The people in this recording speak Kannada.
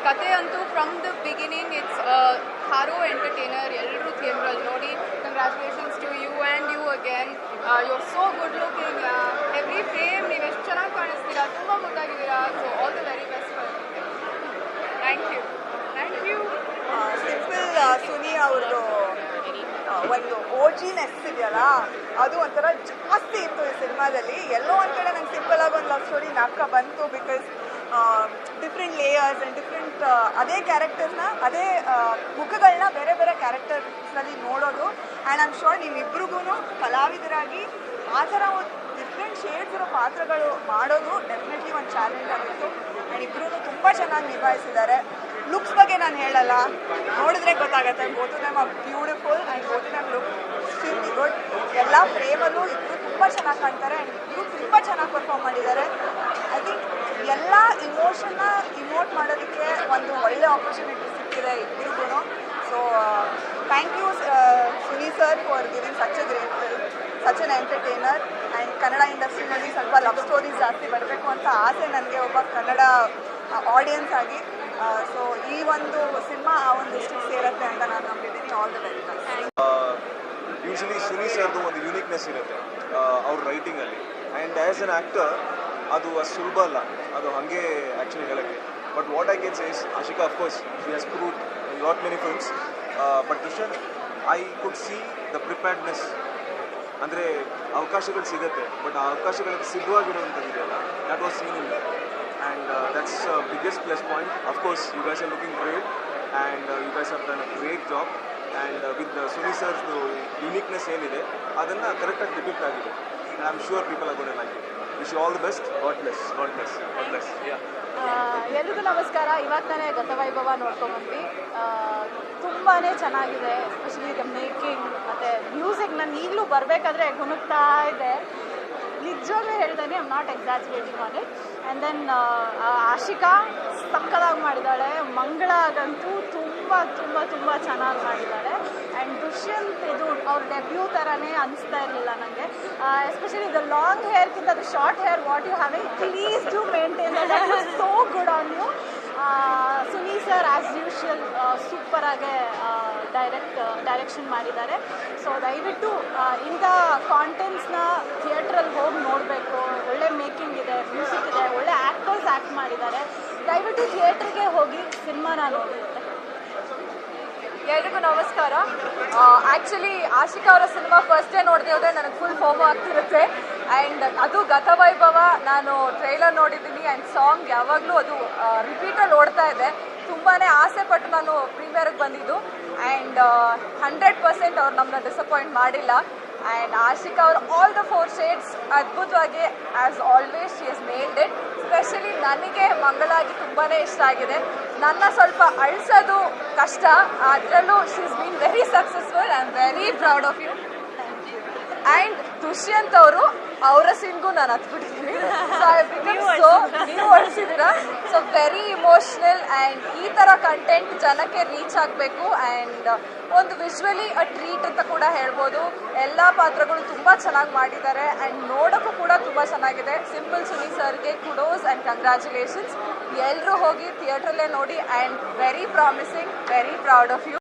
ಕತೆ ಅಂತೂ from the beginning it's thorough entertainer. ಎಲ್ಲರೂ ಥಿಯೇಟ್ರಲ್ಲಿ ನೋಡಿ. Congratulations to you and you again. You are so good looking. Every frame ನೀವು ಎಷ್ಟು ಚೆನ್ನಾಗಿ ಕಾಣಿಸ್ತೀರಾ, ತುಂಬ ಗೊತ್ತಾಗಿದ್ದೀರಾ. So all the very best for thank you. Thank you. Simple Suni ಅವ್ರದ್ದು ಒಂದು ಓಜಿನೆಸ್ ಇದೆಯಲ್ಲ, ಅದು ಒಂಥರ ಜಾಸ್ತಿ ಇತ್ತು ಈ ಸಿನಿಮಾದಲ್ಲಿ. ಎಲ್ಲೋ ಒಂದು ಕಡೆ ನಂಗೆ ಸಿಂಪಲ್ ಆಗಿ ಒಂದು ಲವ್ ಸ್ಟೋರಿ ನಾಟಕ ಬಂತು. Because different layers and different ಅದೇ ಕ್ಯಾರೆಕ್ಟರ್ಸ್ನ, ಅದೇ ಮುಖಗಳನ್ನ ಬೇರೆ ಬೇರೆ ಕ್ಯಾರೆಕ್ಟರ್ಸ್ನಲ್ಲಿ ನೋಡೋದು. ಆ್ಯಂಡ್ ಐ ಆಮ್ ಶೋರ್ ನಿಮ್ಮಿಬ್ರಿಗೂ ಕಲಾವಿದರಾಗಿ ಆ ಥರ ಒಂದು ಡಿಫ್ರೆಂಟ್ ಶೇಡ್ಸ್ ಇರೋ ಪಾತ್ರಗಳು ಮಾಡೋದು ಡೆಫಿನೆಟ್ಲಿ ಒಂದು ಚಾಲೆಂಜ್ ಆಗಿತ್ತು. ಆ್ಯಂಡ್ ಇಬ್ಬರೂ ತುಂಬ ಚೆನ್ನಾಗಿ ನಿಭಾಯಿಸಿದ್ದಾರೆ. ಲುಕ್ಸ್ ಬಗ್ಗೆ ನಾನು ಹೇಳಲ್ಲ, ನೋಡಿದ್ರೆ ಗೊತ್ತಾಗುತ್ತೆ. Both of them are beautiful and both of them look extremely good. ಎಲ್ಲ ಫ್ರೇಮಲ್ಲೂ ಇಬ್ಬರು ತುಂಬ ಚೆನ್ನಾಗಿ ಕಾಣ್ತಾರೆ ಆ್ಯಂಡ್ ಇಬ್ಬರು ತುಂಬ ಚೆನ್ನಾಗಿ ಪರ್ಫಾರ್ಮ್ ಮಾಡಿದ್ದಾರೆ. ಐ ಥಿಂಕ್ ಎಲ್ಲ ಇಮೋಷನ್ನ ಇಮೋಟ್ ಮಾಡೋದಕ್ಕೆ ಒಂದು ಒಳ್ಳೆ ಆಪರ್ಚುನಿಟಿ ಸಿಕ್ಕಿದೆ ಇಬ್ಬರಿಗೂ. So thank you Suni sir for giving such a great film, such an entertainer. And Kannada ಇಂಡಸ್ಟ್ರಿನಲ್ಲಿ ಸ್ವಲ್ಪ ಲವ್ ಸ್ಟೋರೀಸ್ ಜಾಸ್ತಿ ಬರಬೇಕು ಅಂತ ಆಸೆ ನನಗೆ ಒಬ್ಬ ಕನ್ನಡ ಆಡಿಯನ್ಸ್ ಆಗಿ. ಸೊ ಈ ಒಂದು ಸಿನಿಮಾ ಆ ಒಂದು ಲಿಸ್ಟಿಗೆ ಸೇರುತ್ತೆ ಅಂತ ನಾನು ನಂಬಿದ್ದೀನಿ. All the very best. Usually Suni ಸರ್ದು ಒಂದು ಯುನೀಕ್ನೆಸ್ ಇರುತ್ತೆ ಅವ್ರ ರೈಟಿಂಗಲ್ಲಿ. ಆ್ಯಂಡ್ ಆ್ಯಸ್ ಎನ್ ಆ್ಯಕ್ಟರ್ ಅದು ಅಷ್ಟು ಸುಲಭ ಅಲ್ಲ ಅದು ಹಾಗೆ ಆ್ಯಕ್ಚುಲಿ ಹೇಳೋಕ್ಕೆ. But what I can say is Ashika of course she has proved in lot many films. But Dushyant I could see the preparedness. ಅಂದರೆ ಅವಕಾಶಗಳು ಸಿಗುತ್ತೆ, ಬಟ್ ಆ ಅವಕಾಶಗಳಿಗೆ ಸಿದ್ಧವಾಗಿರುವಂಥದ್ದಿದೆಯಲ್ಲ, that was seen in that. And that's biggest plus point. Of course, you guys are looking great, and you guys have done a great job. And with Suni sir's uniqueness ಏನಿದೆ ಅದನ್ನು ಕರೆಕ್ಟಾಗಿ ಡಿಪಿಕ್ಟ್ ಆಗಿದೆ. And I'm sure people are going to like it. Wish you all the best. God bless. God bless. God bless. Yeah. ಎಲ್ರಿಗೂ ನಮಸ್ಕಾರ. ಇವಾಗ ತಾನೇ ಗತವೈಭವ ನೋಡ್ಕೊಂಡ್ಬಂದ್ವಿ. ತುಂಬಾ ಚೆನ್ನಾಗಿದೆ. ಎಸ್ಪೆಷಲಿ ದ ಮೇಕಿಂಗ್ ಮತ್ತು ಮ್ಯೂಸಿಕ್ ನಾನು ಈಗಲೂ ಬರಬೇಕಾದ್ರೆ ಗುಣಗ್ತಾ ಇದೆ. ನಿಜವಾಗ್ಲೂ ಹೇಳ್ತಾನೆ, I am not exaggerating on it. And then Ashika ಸಕ್ಕದಾಗಿ ಮಾಡಿದ್ದಾಳೆ. ಮಂಗಳಾಗಂತೂ ತುಂಬ ತುಂಬ ತುಂಬ ಚೆನ್ನಾಗಿ ಮಾಡಿದ್ದಾಳೆ. ಆ್ಯಂಡ್ ದುಷ್ಯಂತ್ ಇದು ಅವ್ರ ಡೆಬ್ಯೂ ಥರನೇ ಅನಿಸ್ತಾ ಇರಲಿಲ್ಲ ನನಗೆ. ಎಸ್ಪೆಷಲಿ ದ ಲಾಂಗ್ ಹೇರ್ಗಿಂತ ಅದು short hair what you having, please do maintain that. Is so good on you. Suni sir as usual ಸೂಪರಾಗೆ ಡೈರೆಕ್ಷನ್ ಮಾಡಿದ್ದಾರೆ. ಸೊ ದಯವಿಟ್ಟು ಇಂಥ ಕಾಂಟೆಂಟ್ಸ್ನ ಥಿಯೇಟ್ರಲ್ಲಿ ಹೋಗಿ ನೋಡಬೇಕು. ಒಳ್ಳೆ ಮೇಕಿಂಗ್ ಇದೆ, ಮ್ಯೂಸಿಕ್ ಇದೆ, ಒಳ್ಳೆ ಆ್ಯಕ್ಟರ್ಸ್ ಆ್ಯಕ್ಟ್ ಮಾಡಿದ್ದಾರೆ. ದಯವಿಟ್ಟು ಥಿಯೇಟ್ರಿಗೆ ಹೋಗಿ ಸಿನಿಮಾನ ನೋಡಿ. ಎಲ್ರಿಗೂ ನಮಸ್ಕಾರ. ಆ್ಯಕ್ಚುಲಿ ಆಶಿಕಾ ಅವರ ಸಿನಿಮಾ ಫಸ್ಟ್ ಡೇ ನೋಡದೆ ಹೋದರೆ ನನಗೆ ಫುಲ್ ಫೋಮೋ ಆಗ್ತಿರುತ್ತೆ. ಆ್ಯಂಡ್ ಅದು ಗತವೈಭವ ನಾನು ಟ್ರೈಲರ್ ನೋಡಿದ್ದೀನಿ. ಆ್ಯಂಡ್ ಸಾಂಗ್ ಯಾವಾಗಲೂ ಅದು ರಿಪೀಟಲ್ಲಿ ಓಡ್ತಾ ಇದೆ. ತುಂಬಾ ಆಸೆ ಪಟ್ಟು ನಾನು ಪ್ರೀಮಿಯರ್ಗೆ ಬಂದಿದ್ದು. ಆ್ಯಂಡ್ 100% ಅವ್ರು ನಮ್ಮನ್ನ ಡಿಸಪಾಯಿಂಟ್ ಮಾಡಿಲ್ಲ. ಆ್ಯಂಡ್ ಆಶಿಕಾ ಅವರು ಆಲ್ ದ 4 ಶೇಡ್ಸ್ ಅದ್ಭುತವಾಗಿ as always she has nailed it. Specially ನನಗೆ ಮಂಗಳಾಗಿ ತುಂಬಾ ಇಷ್ಟ ಆಗಿದೆ. ನನ್ನ ಸ್ವಲ್ಪ ಅಳಿಸೋದು ಕಷ್ಟ, ಅದರಲ್ಲೂ she is been very successful. I am very proud of you. And Dushyant ಅವರು ಅವರ ಸೀನ್ಗೂ ನಾನು ಹತ್ಬಿಟ್ಟಿದ್ದೀನಿ. ಸೊ ನೀವು ಅಳಿಸಿದ್ದೀರಾ. So very emotional. ಆ್ಯಂಡ್ ಈ ಥರ ಕಂಟೆಂಟ್ ಜನಕ್ಕೆ ರೀಚ್ ಆಗಬೇಕು. ಆ್ಯಂಡ್ ಒಂದು ವಿಜುವಲಿ ಅ ಟ್ರೀಟ್ ಅಂತ ಕೂಡ ಹೇಳ್ಬೋದು. ಎಲ್ಲ ಪಾತ್ರಗಳು ತುಂಬ ಚೆನ್ನಾಗಿ ಮಾಡಿದ್ದಾರೆ. ಆ್ಯಂಡ್ ನೋಡೋಕ್ಕೂ ಕೂಡ ತುಂಬ ಚೆನ್ನಾಗಿದೆ. ಸಿಂಪಲ್ ಸುನಿ ಸರ್ಗೆ ಕುಡೋಸ್ ಆ್ಯಂಡ್ ಕಂಗ್ರ್ಯಾಚುಲೇಷನ್ಸ್. ಎಲ್ಲರೂ ಹೋಗಿ ಥಿಯೇಟ್ರಲ್ಲೇ ನೋಡಿ. And very promising, very proud of you.